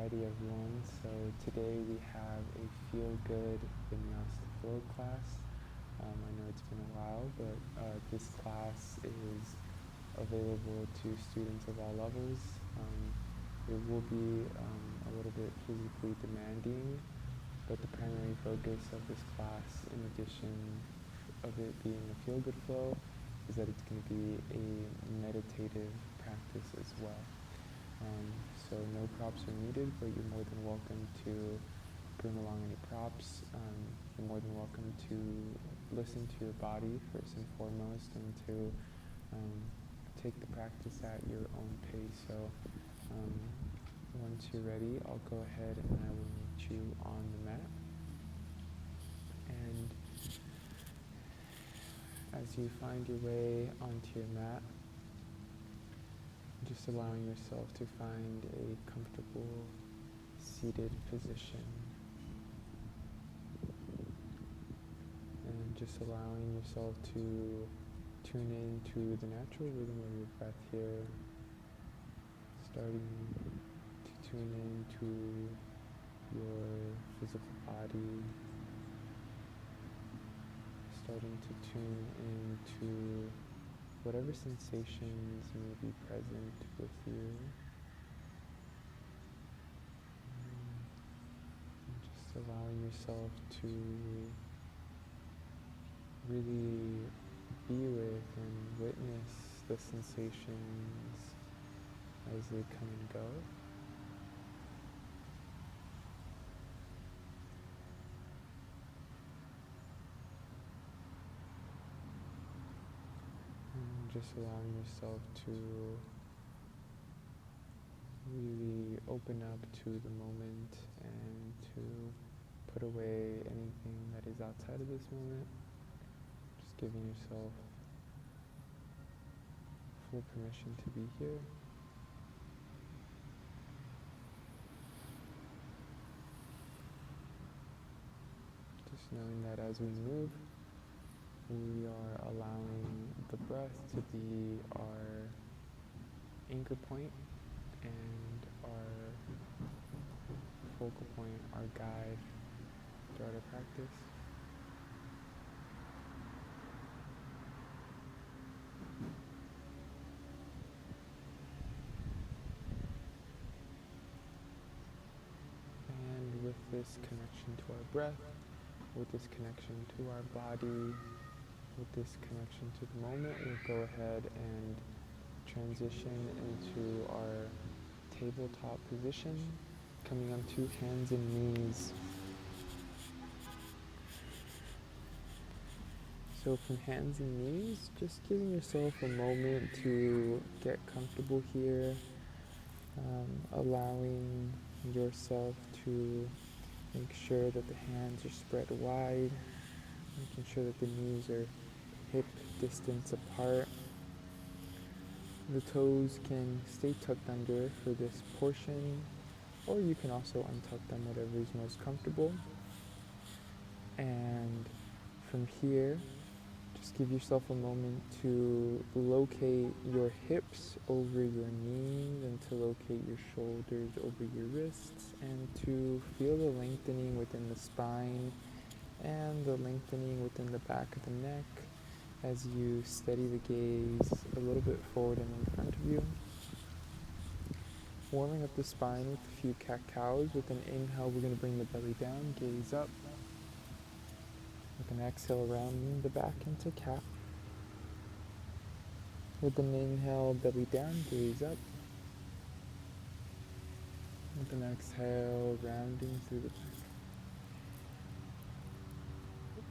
Alrighty everyone, so today we have a feel-good Vinyasa flow class. I know it's been a while, but this class is available to students of all levels. It will be a little bit physically demanding, but the primary focus of this class, in addition of it being a feel-good flow, is that it's going to be a meditative practice as well. So no props are needed, but you're more than welcome to bring along any props. You're more than welcome to listen to your body first and foremost, and to take the practice at your own pace. So once you're ready, I'll go ahead and I will meet you on the mat. And as you find your way onto your mat, just allowing yourself to find a comfortable seated position, and just allowing yourself to tune into the natural rhythm of your breath here, starting to tune into your physical body, starting to tune into whatever sensations may be present with you. Just allowing yourself to really be with and witness the sensations as they come and go. Just allowing yourself to really open up to the moment and to put away anything that is outside of this moment. Just giving yourself full permission to be here. Just knowing that as we move, we are allowing the breath to be our anchor point and our focal point, our guide throughout our practice. And with this connection to our breath, with this connection to our body, with this connection to the moment, we'll go ahead and transition into our tabletop position, coming onto hands and knees. So from hands and knees, just giving yourself a moment to get comfortable here, allowing yourself to make sure that the hands are spread wide, making sure that the knees are hip distance apart. The toes can stay tucked under for this portion, or you can also untuck them, whatever is most comfortable. And from here, just give yourself a moment to locate your hips over your knees, and to locate your shoulders over your wrists, and to feel the lengthening within the spine and the lengthening within the back of the neck as you steady the gaze a little bit forward and in front of you. Warming up the spine with a few cat-cows. With an inhale, we're going to bring the belly down, gaze up. With an exhale, rounding the back into cat. With an inhale, belly down, gaze up. With an exhale, rounding through the back.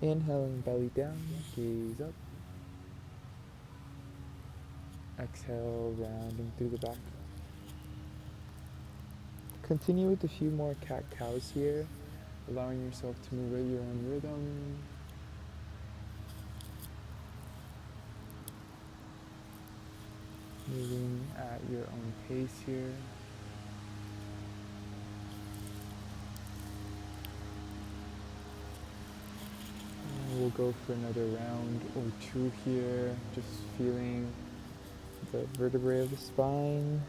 Inhaling, belly down, gaze up. Exhale, rounding through the back. Continue with a few more cat-cows here, allowing yourself to move at your own rhythm. Moving at your own pace here. And we'll go for another round or two here, just feeling the vertebrae of the spine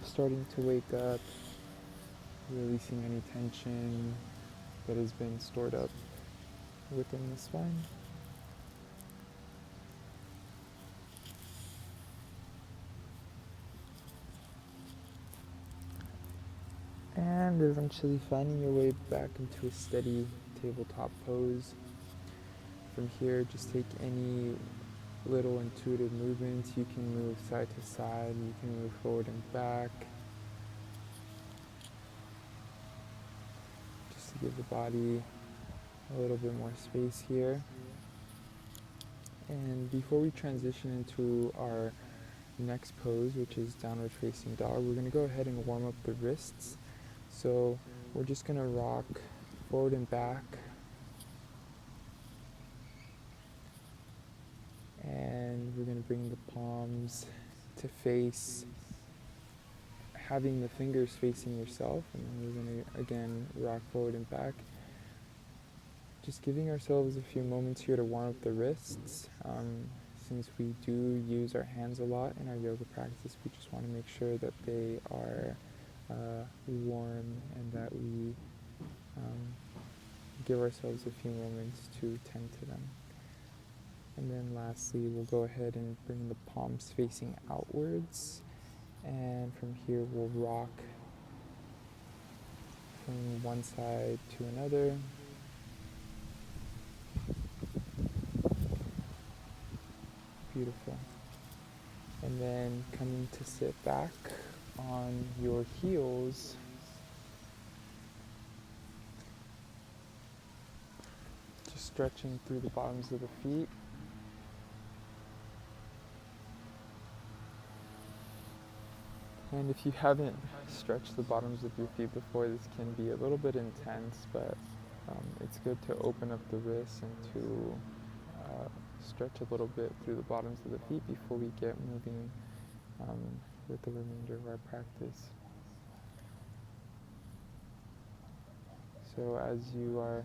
starting to wake up, releasing any tension that has been stored up within the spine. And eventually finding your way back into a steady tabletop pose. From here, just take any little intuitive movements. You can move side to side, you can move forward and back, just to give the body a little bit more space here. And before we transition into our next pose, which is downward facing dog, we're going to go ahead and warm up the wrists. So we're just going to rock forward and back, and we're going to bring the palms to face, having the fingers facing yourself, and then we're going to again rock forward and back. Just giving ourselves a few moments here to warm up the wrists. Since we do use our hands a lot in our yoga practice, we just want to make sure that they are warm and that we give ourselves a few moments to tend to them. And then lastly, we'll go ahead and bring the palms facing outwards, and from here we'll rock from one side to another. Beautiful. And then coming to sit back on your heels, just stretching through the bottoms of the feet. And if you haven't stretched the bottoms of your feet before, this can be a little bit intense, but it's good to open up the wrists and to stretch a little bit through the bottoms of the feet before we get moving with the remainder of our practice. So as you are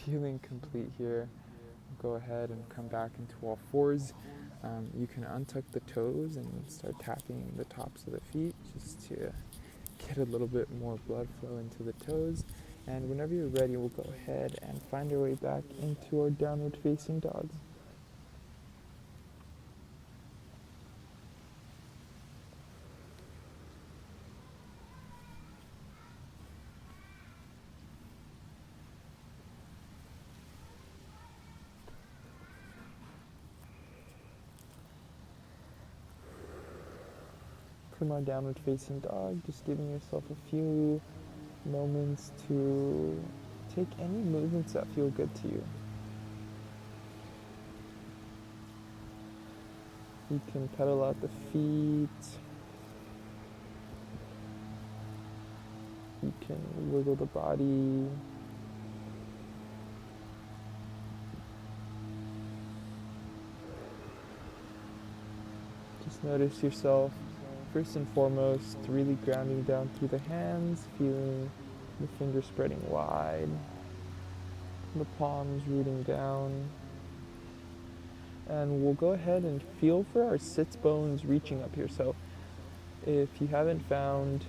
feeling complete here, go ahead and come back into all fours. You can untuck the toes and start tapping the tops of the feet just to get a little bit more blood flow into the toes. And whenever you're ready, we'll go ahead and find our way back into our downward facing dog. From our downward facing dog, just giving yourself a few moments to take any movements that feel good to you. You can pedal out the feet. You can wiggle the body. Just notice yourself, first and foremost, really grounding down through the hands, feeling the fingers spreading wide, the palms rooting down. And we'll go ahead and feel for our sits bones reaching up here. So if you haven't found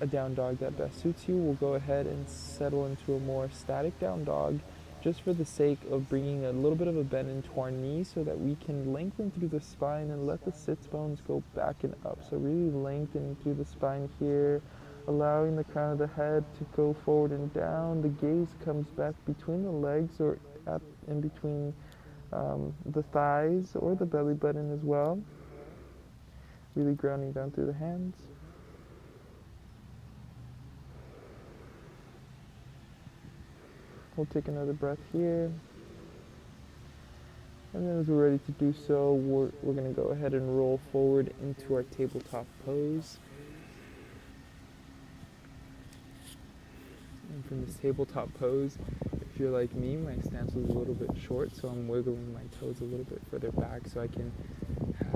a down dog that best suits you, we'll go ahead and settle into a more static down dog, just for the sake of bringing a little bit of a bend into our knees so that we can lengthen through the spine and let the sits bones go back and up. So really lengthening through the spine here, allowing the crown of the head to go forward and down. The gaze comes back between the legs or in between the thighs or the belly button as well. Really grounding down through the hands. We'll take another breath here. And then as we're ready to do so, we're going to go ahead and roll forward into our tabletop pose. And from this tabletop pose, if you're like me, my stance was a little bit short, so I'm wiggling my toes a little bit further back so I can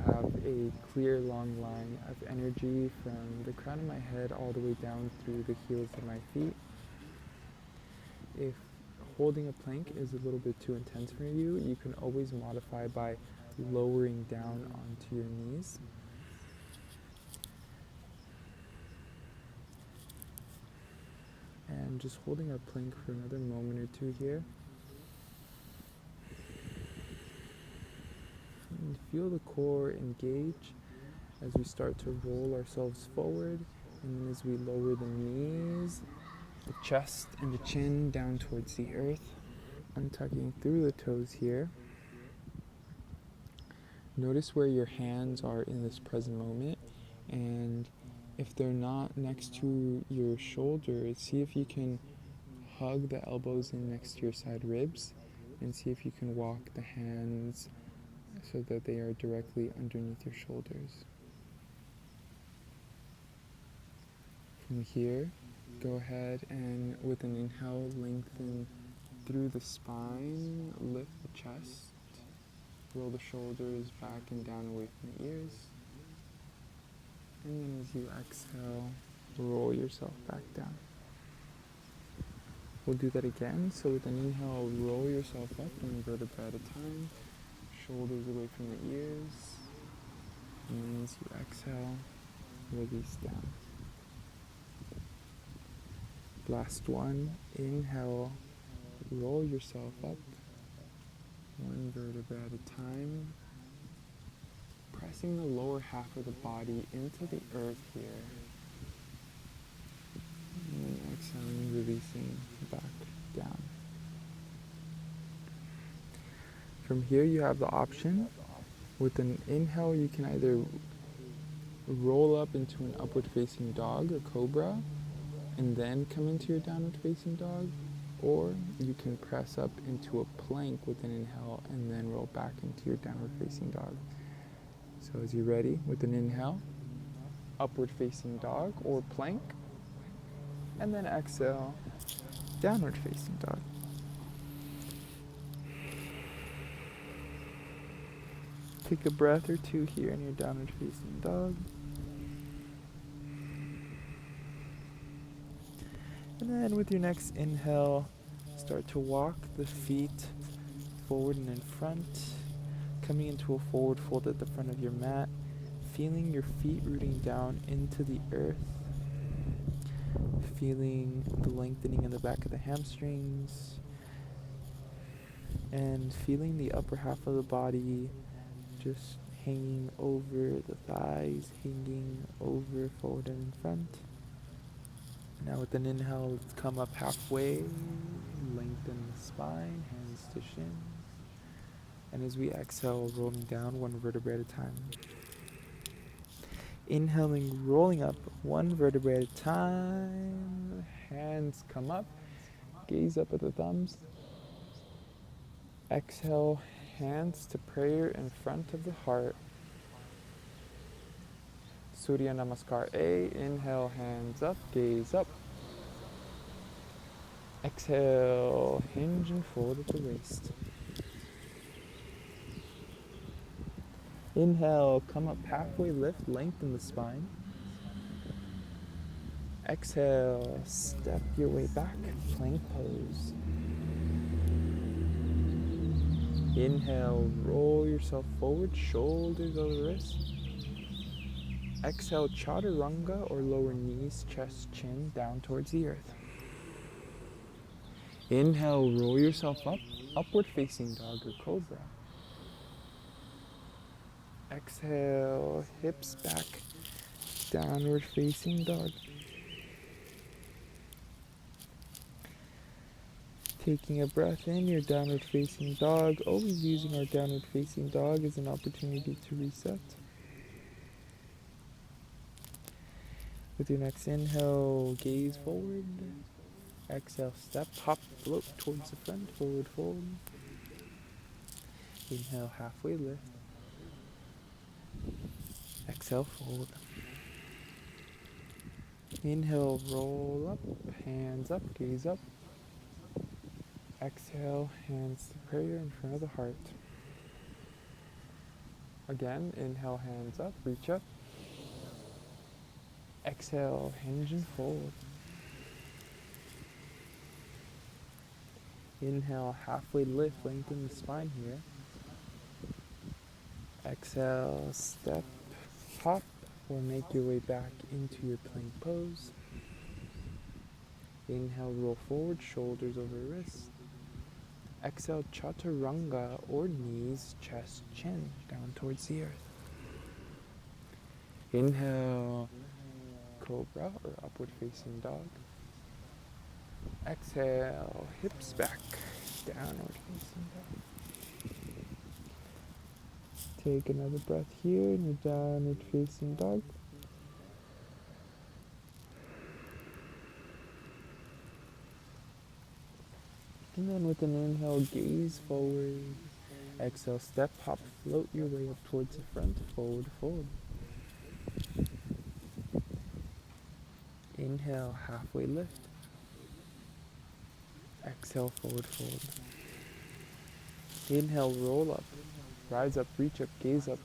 have a clear, long line of energy from the crown of my head all the way down through the heels of my feet. If holding a plank is a little bit too intense for you, you can always modify by lowering down onto your knees. And just holding our plank for another moment or two here. And feel the core engage as we start to roll ourselves forward, and then as we lower the knees, the chest and the chin down towards the earth, untucking through the toes here. Notice where your hands are in this present moment, and if they're not next to your shoulders, see if you can hug the elbows in next to your side ribs, and see if you can walk the hands so that they are directly underneath your shoulders. From here, go ahead and with an inhale, lengthen through the spine, lift the chest, roll the shoulders back and down away from the ears. And then as you exhale, roll yourself back down. We'll do that again. So with an inhale, roll yourself up one vertebra at a time, shoulders away from the ears. And then as you exhale, release down. Last one, inhale, roll yourself up, one vertebra at a time, pressing the lower half of the body into the earth here. And then exhaling, releasing back down. From here you have the option. With an inhale, you can either roll up into an upward facing dog or cobra, and then come into your downward facing dog, or you can press up into a plank with an inhale and then roll back into your downward facing dog. So as you're ready, with an inhale, upward facing dog or plank, and then exhale, downward facing dog. Take a breath or two here in your downward facing dog. And then with your next inhale, start to walk the feet forward and in front, coming into a forward fold at the front of your mat, feeling your feet rooting down into the earth, feeling the lengthening in the back of the hamstrings, and feeling the upper half of the body just hanging over the thighs, hanging over forward and in front. Now with an inhale, let's come up halfway, lengthen the spine, hands to shins. And as we exhale, rolling down one vertebra at a time. Inhaling, rolling up one vertebra at a time. Hands come up, gaze up at the thumbs. Exhale, hands to prayer in front of the heart. Surya Namaskar A, inhale, hands up, gaze up. Exhale, hinge and fold at the waist. Inhale, come up halfway, lift, lengthen the spine. Exhale, step your way back, plank pose. Inhale, roll yourself forward, shoulders over the wrists. Exhale, chaturanga or lower knees, chest, chin down towards the earth. Inhale, roll yourself up, upward facing dog or cobra. Exhale, hips back, downward facing dog. Taking a breath in, your downward facing dog, always using our downward facing dog as an opportunity to reset. With your next inhale, gaze forward. Exhale, step, hop, float towards the front, forward fold. Inhale, halfway lift. Exhale, fold. Inhale, roll up, hands up, gaze up. Exhale, hands to prayer in front of the heart. Again, inhale, hands up, reach up. Exhale, hinge and fold. Inhale, halfway lift, lengthen the spine here. Exhale, step, hop, or make your way back into your plank pose. Inhale, roll forward, shoulders over wrists. Exhale, chaturanga or knees, chest, chin, down towards the earth. Inhale, cobra or upward facing dog. Exhale, hips back, downward facing dog. Take another breath here in your downward facing dog. And then with an inhale, gaze forward. Exhale, step, hop, float your way up towards the front, forward fold. Inhale, halfway lift. Exhale, forward fold. Inhale, roll up. Rise up, reach up, gaze up.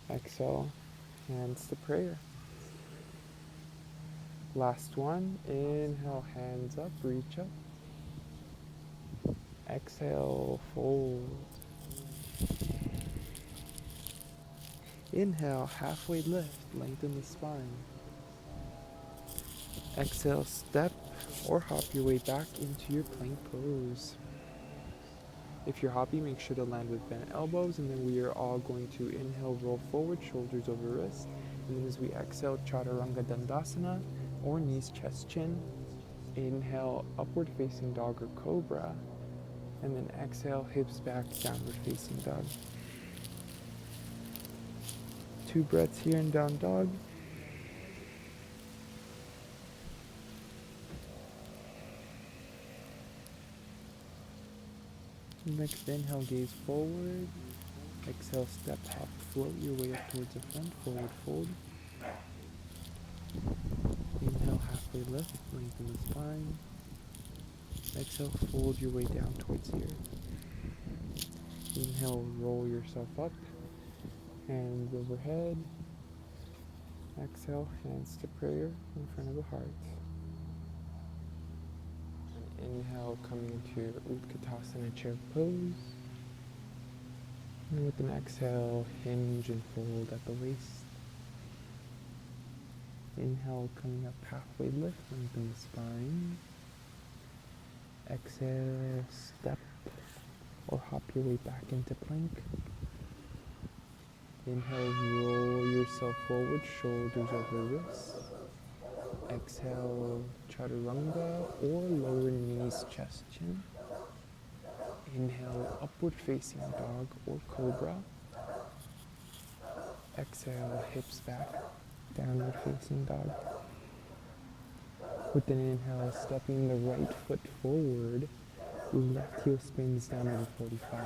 Exhale, hands to prayer. Last one. Inhale, hands up, reach up. Exhale, fold. Inhale, halfway lift, lengthen the spine. Exhale, step or hop your way back into your plank pose. If you're hopping, make sure to land with bent elbows, and then we are all going to inhale, roll forward, shoulders over wrists. And then as we exhale, chaturanga dandasana, or knees, chest, chin. Inhale, upward facing dog or cobra. And then exhale, hips back, downward facing dog. 2 breaths here in down dog. Next inhale, gaze forward. Exhale, step, hop, float your way up towards the front, forward fold. Inhale, halfway lift, lengthen the spine. Exhale, fold your way down towards the earth. Inhale, roll yourself up, hands overhead. Exhale, hands to prayer in front of the heart. And inhale, coming into Utkatasana chair pose. And with an exhale, hinge and fold at the waist. Inhale, coming up halfway lift, lengthen the spine. Exhale, step or hop your way back into plank. Inhale, roll yourself forward, shoulders over wrists. Exhale, chaturanga or lower knees, chest, chin. Inhale, upward facing dog or cobra. Exhale, hips back, downward facing dog. With an inhale, stepping the right foot forward, left heel spins down over 45,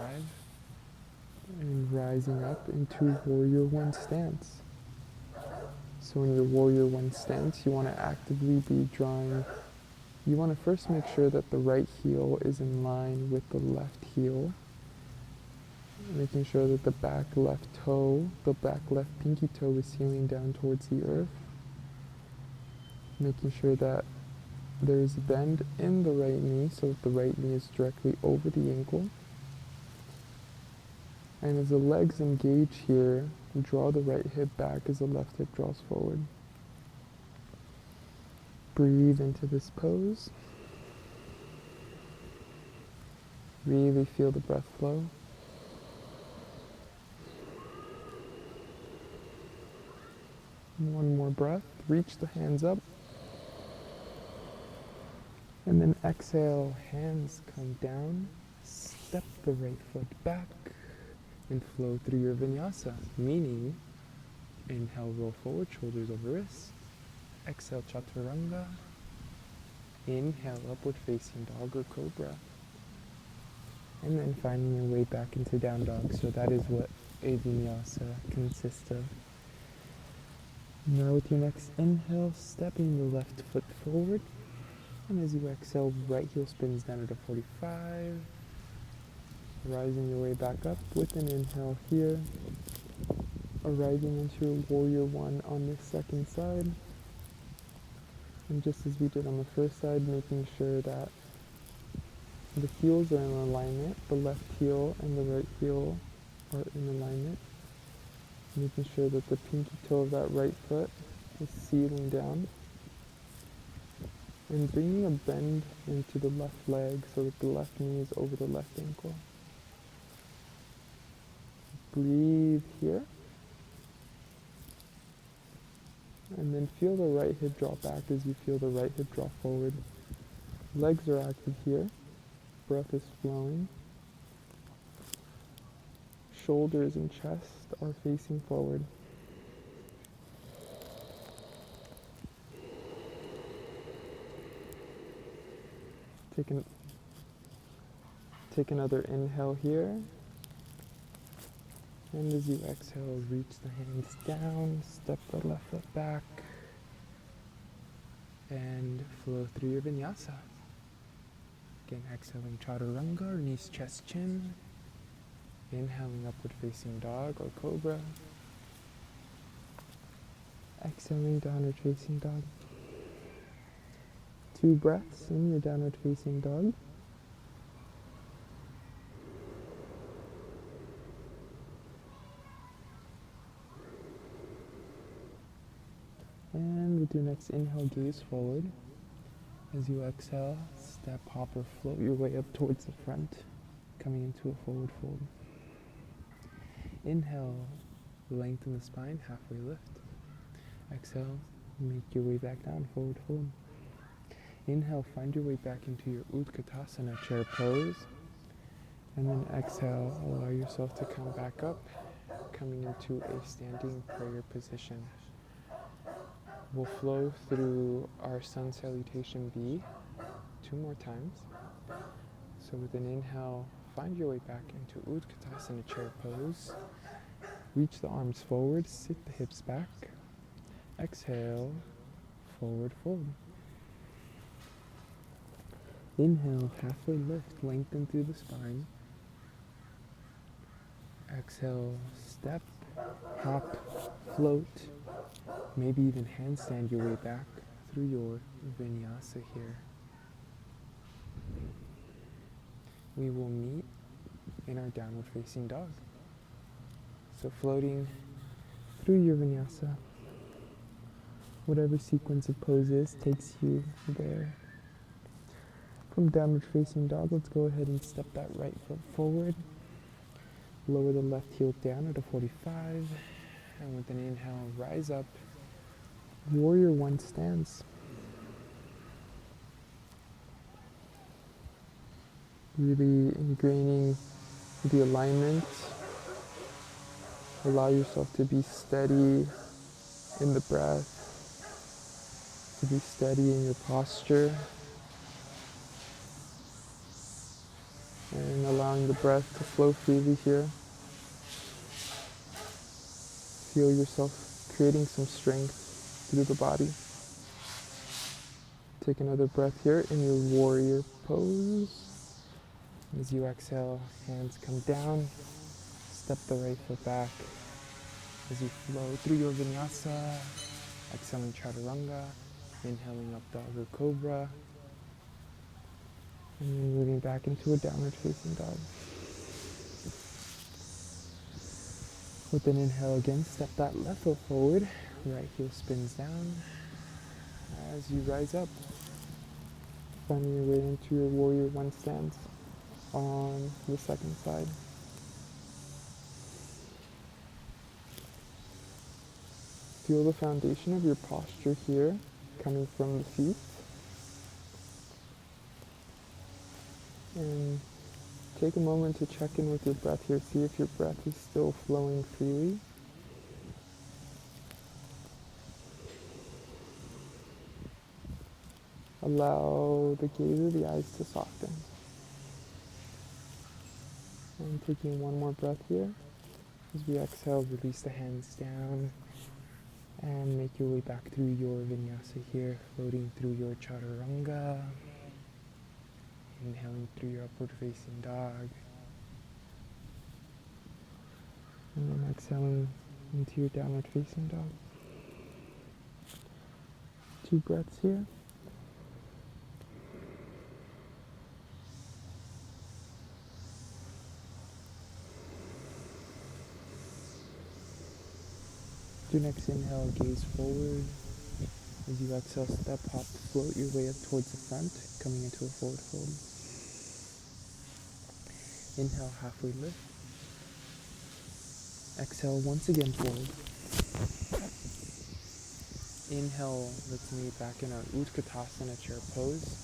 and rising up into warrior one stance. So in your warrior one stance, you want to actively be drawing. You want to first make sure that the right heel is in line with the left heel, making sure that the back left toe, the back left pinky toe is heeling down towards the earth, making sure that there is a bend in the right knee so that the right knee is directly over the ankle. And as the legs engage here, draw the right hip back as the left hip draws forward. Breathe into this pose. Really feel the breath flow. One more breath. Reach the hands up. And then exhale, hands come down. Step the right foot back and flow through your vinyasa, meaning inhale, roll forward, shoulders over wrists. Exhale, chaturanga. Inhale, upward facing dog or cobra. And then finding your way back into down dog. So that is what a vinyasa consists of. Now with your next inhale, stepping the left foot forward. And as you exhale, right heel spins down at a 45. Rising your way back up with an inhale here. Arriving into a warrior one on this second side. And just as we did on the first side, making sure that the heels are in alignment. The left heel and the right heel are in alignment. Making sure that the pinky toe of that right foot is sealing down. And bringing a bend into the left leg so that the left knee is over the left ankle. Breathe here. And then feel the right hip drop back as you feel the right hip drop forward. Legs are active here. Breath is flowing. Shoulders and chest are facing forward. Take another inhale here. And as you exhale, reach the hands down, step the left foot back, and flow through your vinyasa. Again, exhaling chaturanga, or knees, chest, chin. Inhaling upward facing dog or cobra. Exhaling downward facing dog. 2 breaths in your downward facing dog. And with your next inhale, gaze forward. As you exhale, step, hop, or float your way up towards the front, coming into a forward fold. Inhale, lengthen the spine, halfway lift. Exhale, make your way back down, forward fold. Inhale, find your way back into your Utkatasana chair pose. And then exhale, allow yourself to come back up, coming into a standing prayer position. We'll flow through our sun salutation B 2 more times. So with an inhale, find your way back into Utkatasana chair pose. Reach the arms forward, sit the hips back. Exhale, forward fold. Inhale, halfway lift, lengthen through the spine. Exhale, step, hop, float, maybe even handstand your way back through your vinyasa here. We will meet in our downward facing dog. So floating through your vinyasa, whatever sequence of poses takes you there. From downward facing dog, let's go ahead and step that right foot forward. Lower the left heel down at a 45. And with an inhale, rise up. Warrior 1 stance. Really ingraining the alignment. Allow yourself to be steady in the breath, to be steady in your posture, and allowing the breath to flow freely here. Feel yourself creating some strength through the body. Take another breath here in your warrior pose. As you exhale, hands come down, step the right foot back. As you flow through your vinyasa, exhaling chaturanga, inhaling up dog or cobra, and then moving back into a downward facing dog. With an inhale again, step that left foot forward, right heel spins down. As you rise up, finding your way into your warrior 1 stance on the second side. Feel the foundation of your posture here, coming from the feet. And take a moment to check in with your breath here. See if your breath is still flowing freely. Allow the gaze of the eyes to soften. And taking one more breath here. As we exhale, release the hands down. And make your way back through your vinyasa here, floating through your chaturanga. Inhaling through your upward facing dog. And then exhaling into your downward facing dog. 2 breaths here. Do next inhale, gaze forward. As you exhale, step, hop, float your way up towards the front, coming into a forward fold. Inhale, halfway lift. Exhale, once again, forward. Inhale, let's meet back in our Utkatasana chair pose.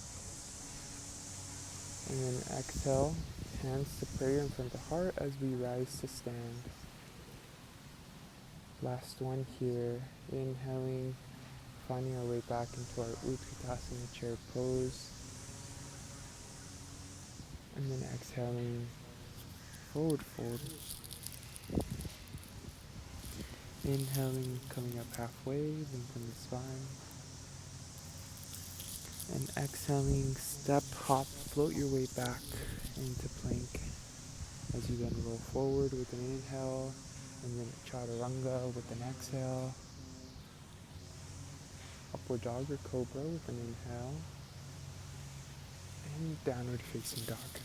And then exhale, hands to prayer in front of the heart as we rise to stand. Last one here, inhaling, finding our way back into our Utkatasana chair pose. And then exhaling, forward fold. Inhaling, coming up halfway, lengthen the spine. And exhaling, step, hop, float your way back into plank. As you then roll forward with an inhale, and then chaturanga with an exhale. Upward dog or cobra with an inhale. And downward facing dog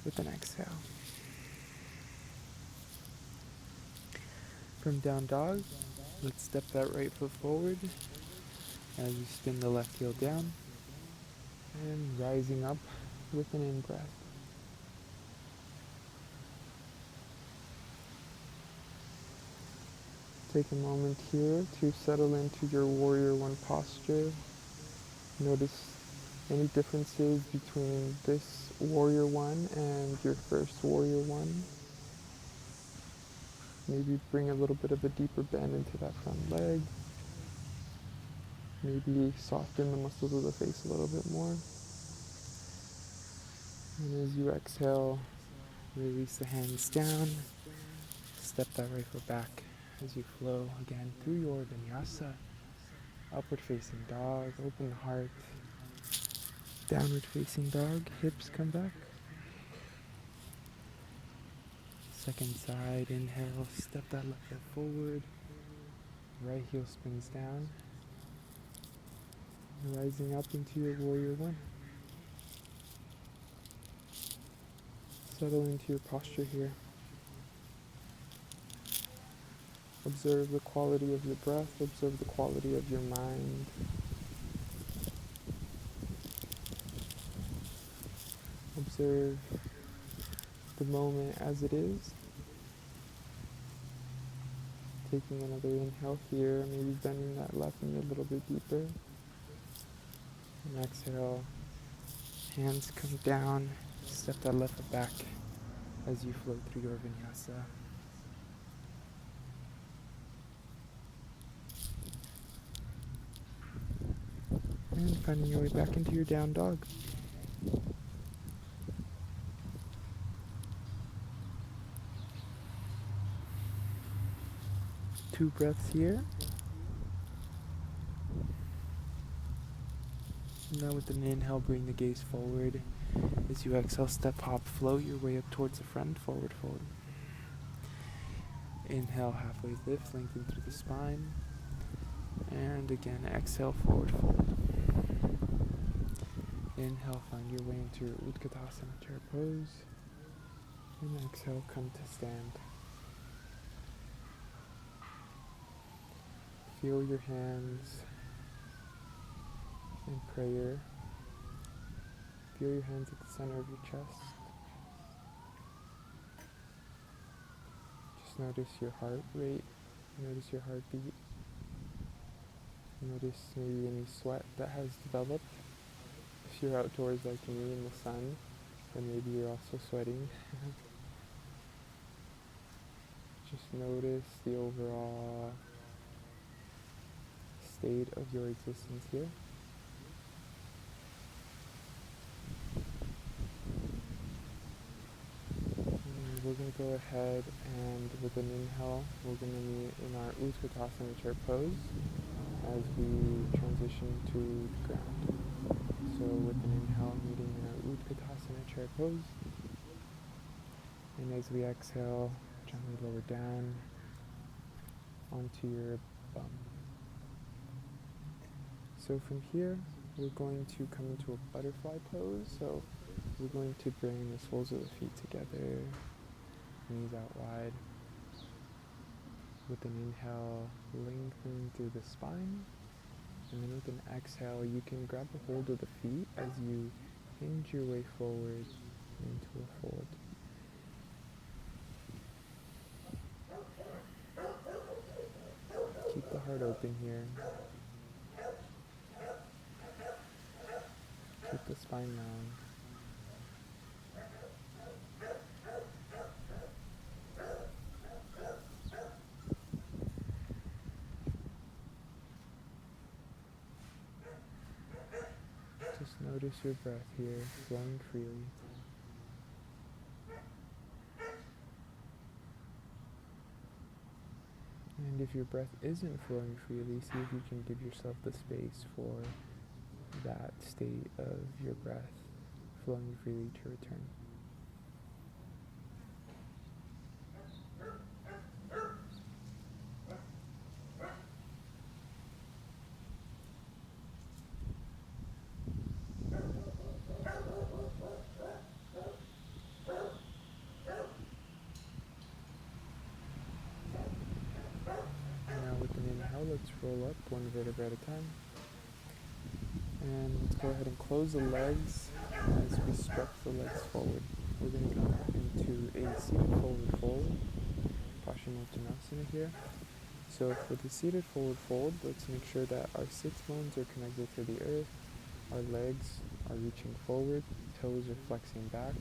with an exhale. From down dog, let's step that right foot forward as you spin the left heel down. And rising up with an in-breath. Take a moment here to settle into your warrior one posture. Notice any differences between this warrior one and your first warrior one. Maybe bring a little bit of a deeper bend into that front leg. Maybe soften the muscles of the face a little bit more. And as you exhale, release the hands down. Step that right foot back as you flow again through your Vinyasa. Upward facing dog, open the heart. Downward facing dog, hips come back. Second side, inhale, step that left foot forward. Right heel spins down. Rising up into your warrior one. Settle into your posture here. Observe the quality of your breath, observe the quality of your mind. Observe the moment as it is. Taking another inhale here, maybe bending that left knee a little bit deeper. And exhale, hands come down, step that left foot back as you flow through your Vinyasa. And finding your way back into your down dog. Two breaths here. Now with an inhale, bring the gaze forward. As you exhale, step, hop, float your way up towards the front, forward fold. Inhale, halfway lift, lengthen through the spine. And again, exhale, forward fold. Inhale, find your way into your Utkatasana chair pose. And exhale, come to stand. Feel your hands in prayer. Feel your hands at the center of your chest. Just notice your heart rate. Notice your heartbeat. Notice maybe any sweat that has developed. If you're outdoors like me in the sun, then maybe you're also sweating. Just notice the overall state of your existence here. And we're going to go ahead and with an inhale, we're going to meet in our Utkatasana chair pose as we transition to the ground. So with an inhale, meeting in our Utkatasana chair pose. And as we exhale, gently lower down onto your bum. So from here, we're going to come into a butterfly pose. So we're going to bring the soles of the feet together, knees out wide. With an inhale, lengthen through the spine. And then with an exhale, you can grab a hold of the feet as you hinge your way forward into a fold. Keep the heart open here. Keep the spine round. Just notice your breath here, flowing freely. And if your breath isn't flowing freely, see if you can give yourself the space for that state of your breath flowing freely to return. Now with an inhale, let's roll up one vertebra at a time. And let's go ahead and close the legs as we stretch the legs forward. We're going to come into a seated forward fold, Uttanasana here. So for the seated forward fold, let's make sure that our sits bones are connected to the earth, our legs are reaching forward, toes are flexing back,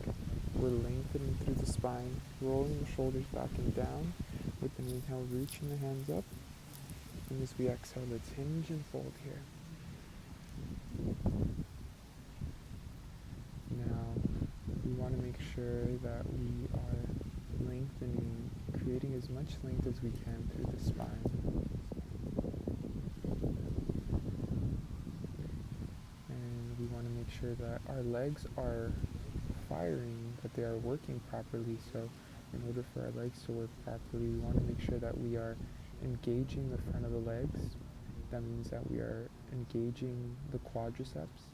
we're lengthening through the spine, rolling the shoulders back and down. With an inhale, reaching the hands up, and as we exhale, let's hinge and fold here. Now, we want to make sure that we are lengthening, creating as much length as we can through the spine. And we want to make sure that our legs are firing, that they are working properly. So in order for our legs to work properly, we want to make sure that we are engaging the front of the legs. That means that we are engaging the quadriceps,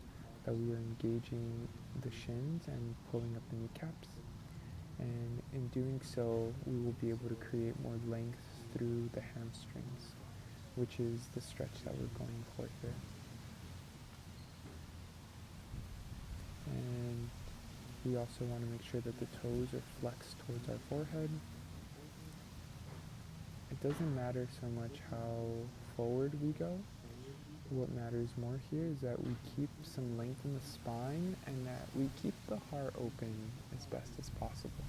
that we are engaging the shins and pulling up the kneecaps. And in doing so, we will be able to create more length through the hamstrings, which is the stretch that we're going for here. And we also want to make sure that the toes are flexed towards our forehead. It doesn't matter so much how forward we go. What matters more here is that we keep some length in the spine and that we keep the heart open as best as possible.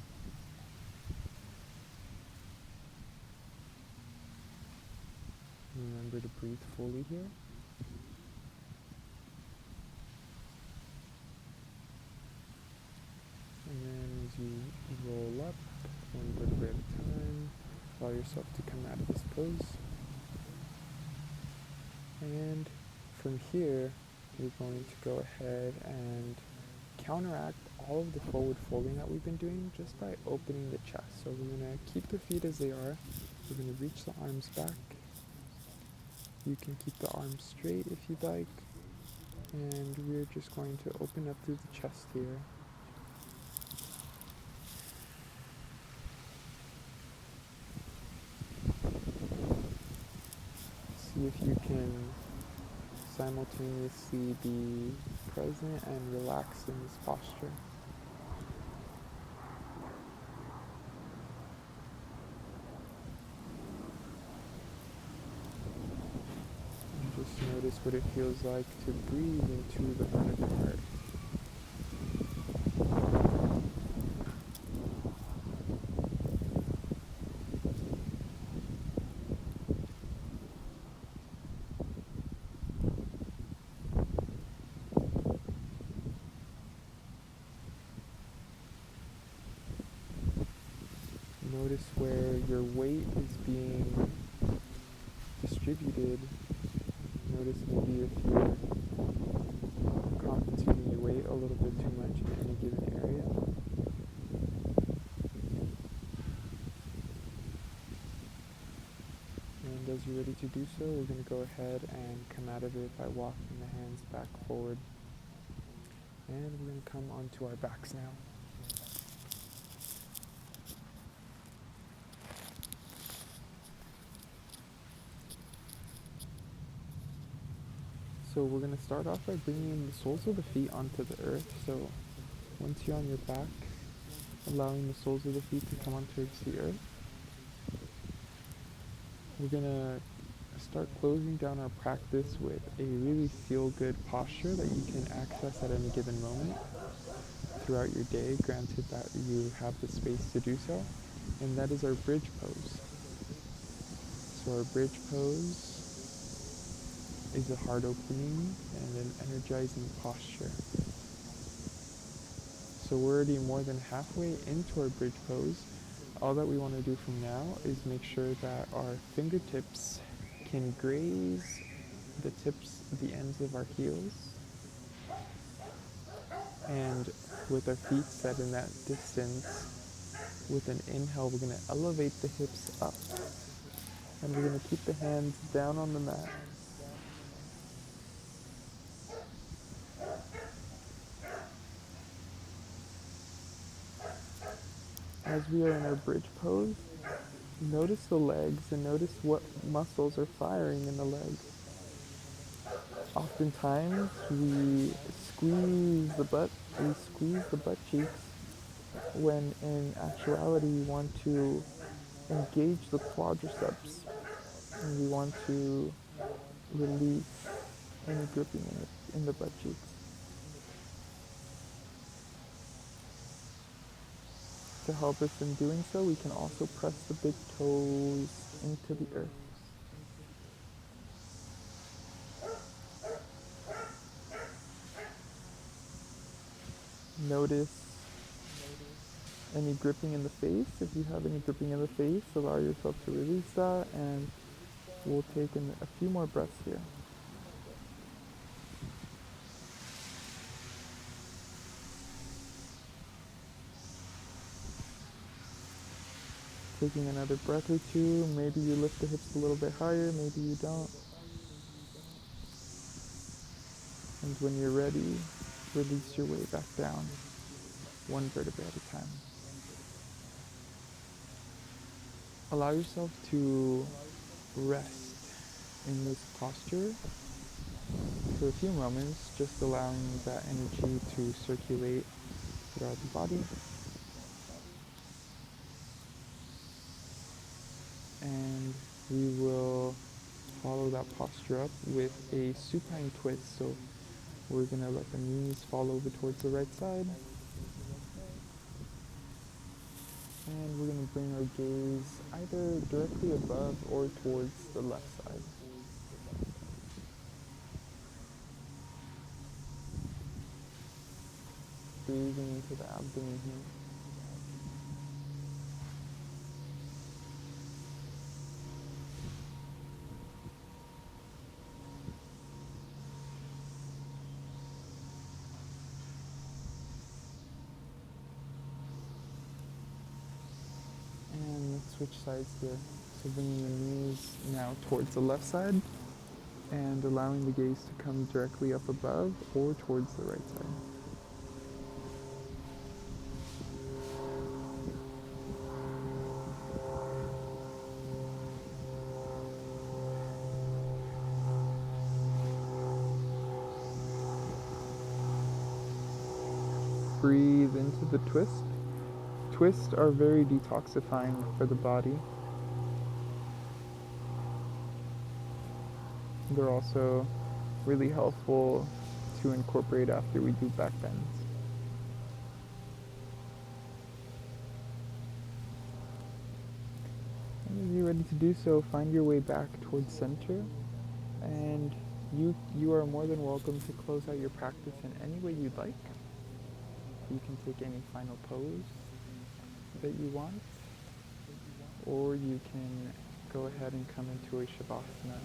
Remember to breathe fully here. And then as you roll up, one vertebra at a time, allow yourself to come out of this pose. And from here, we're going to go ahead and counteract all of the forward folding that we've been doing just by opening the chest. So we're going to keep the feet as they are. We're going to reach the arms back. You can keep the arms straight if you'd like. And we're just going to open up through the chest here. See if you can simultaneously be present and relaxed in this posture. And just notice what it feels like to breathe into the front of your heart. Notice where your weight is being distributed. Notice maybe if you're compensating your weight a little bit too much in any given area. And as you're ready to do so, we're going to go ahead and come out of it by walking the hands back forward. And we're going to come onto our backs now. So we're going to start off by bringing the soles of the feet onto the earth. So once you're on your back, allowing the soles of the feet to come onto the earth. We're going to start closing down our practice with a really feel-good posture that you can access at any given moment throughout your day, granted that you have the space to do so, and that is our bridge pose. So our bridge pose is a heart opening and an energizing posture. So we're already more than halfway into our bridge pose. All that we want to do from now is make sure that our fingertips can graze the ends of our heels. And with our feet set in that distance, with an inhale, we're going to elevate the hips up. And we're going to keep the hands down on the mat. As we are in our bridge pose, notice the legs and notice what muscles are firing in the legs. Oftentimes we squeeze the butt cheeks, when in actuality we want to engage the quadriceps and we want to release any gripping in the butt cheeks. To help us in doing so, we can also press the big toes into the earth. Notice any gripping in the face. If you have any gripping in the face, allow yourself to release that, and we'll take in a few more breaths here. Taking another breath or two. Maybe you lift the hips a little bit higher, maybe you don't. And when you're ready, release your way back down, one vertebra at a time. Allow yourself to rest in this posture for a few moments, just allowing that energy to circulate throughout the body. And we will follow that posture up with a supine twist. So we're going to let the knees fall over towards the right side. And we're going to bring our gaze either directly above or towards the left side. Breathing into the abdomen here. And let's switch sides here. So bringing the knees now towards the left side and allowing the gaze to come directly up above or towards the right side. Breathe into the twist. Twists are very detoxifying for the body. They're also really helpful to incorporate after we do back bends. And as you're ready to do so, find your way back towards center, and you are more than welcome to close out your practice in any way you'd like. You can take any final pose that you want, or you can go ahead and come into a Shavasana.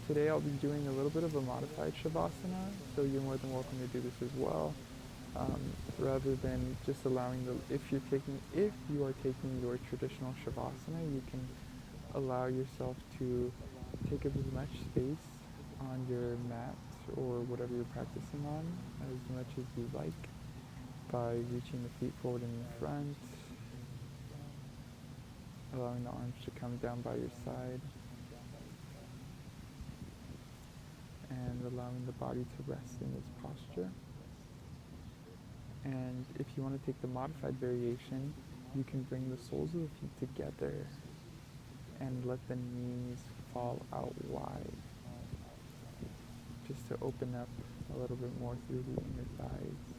Today I'll be doing a little bit of a modified Shavasana, so you're more than welcome to do this as well. Rather than just allowing if you are taking your traditional Shavasana, you can allow yourself to take up as much space on your mat or whatever you're practicing on as much as you like, by reaching the feet forward in front, allowing the arms to come down by your side, and allowing the body to rest in this posture. And if you want to take the modified variation, you can bring the soles of the feet together and let the knees fall out wide, just to open up a little bit more through the inner thighs.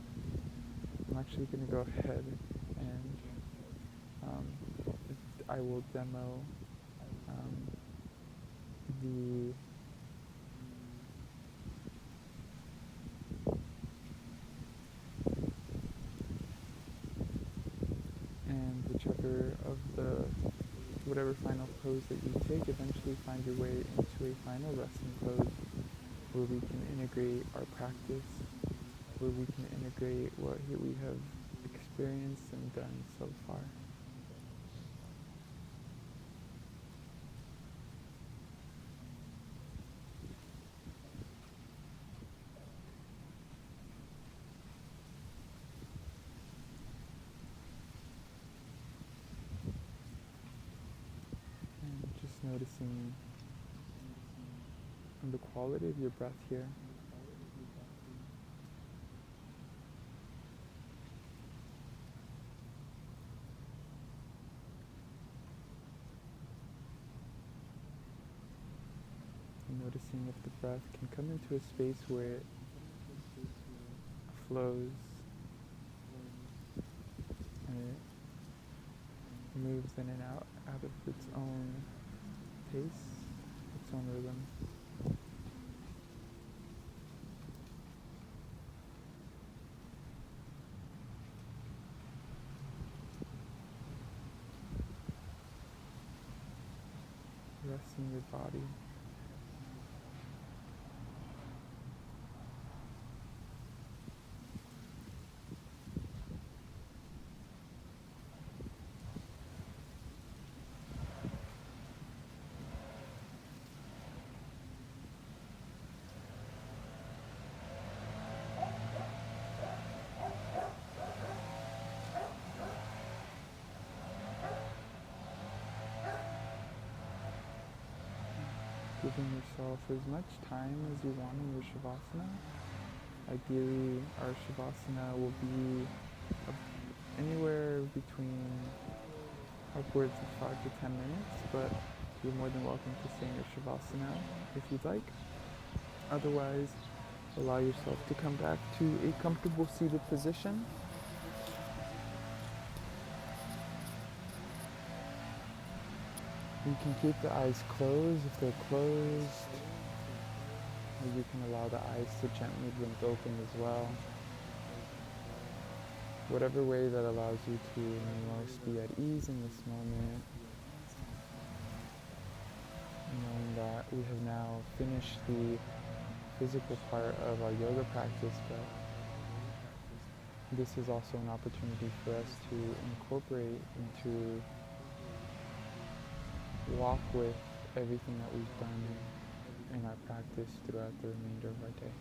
I'm actually going to go ahead and I will demo the and whichever of the whatever final pose that you take, eventually find your way into a final resting pose where we can integrate our practice, where we can integrate what we have experienced and done so far. And just noticing the quality of your breath here. Noticing if the breath can come into a space where it flows and it moves in and out of its own pace, its own rhythm. Resting your body. Giving yourself as much time as you want in your Shavasana. Ideally, our Shavasana will be anywhere between upwards of 5 to 10 minutes, but you're more than welcome to stay in your Shavasana if you'd like. Otherwise, allow yourself to come back to a comfortable seated position. You can keep the eyes closed if they're closed, or you can allow the eyes to gently blink open as well. Whatever way that allows you to most be at ease in this moment, knowing that we have now finished the physical part of our yoga practice, but this is also an opportunity for us to incorporate into walk with everything that we've done in our practice throughout the remainder of our day.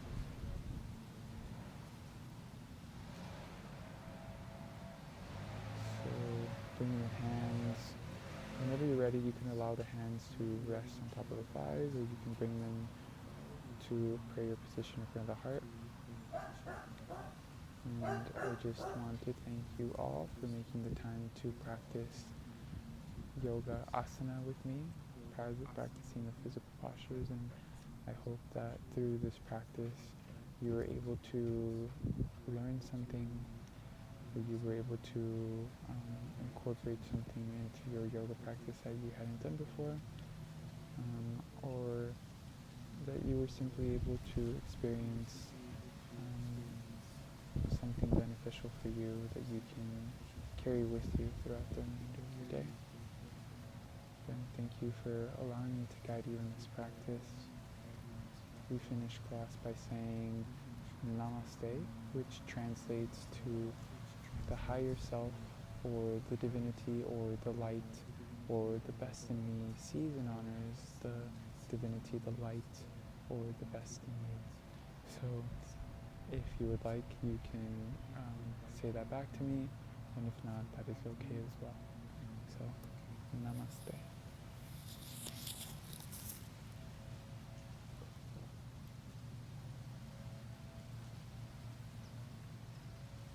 So bring your hands, whenever you're ready, you can allow the hands to rest on top of the thighs, or you can bring them to prayer position in front of the heart. And I just want to thank you all for making the time to practice yoga asana with me, practicing the physical postures, and I hope that through this practice you were able to learn something, or you were able to incorporate something into your yoga practice that you hadn't done before, or that you were simply able to experience something beneficial for you that you can carry with you throughout the remainder of your day. And thank you for allowing me to guide you in this practice. We finished class by saying Namaste, which translates to the higher self, or the divinity, or the light, or the best in me sees and honors the divinity, the light, or the best in me. So if you would like, you can say that back to me, and if not, that is okay as well. So, Namaste.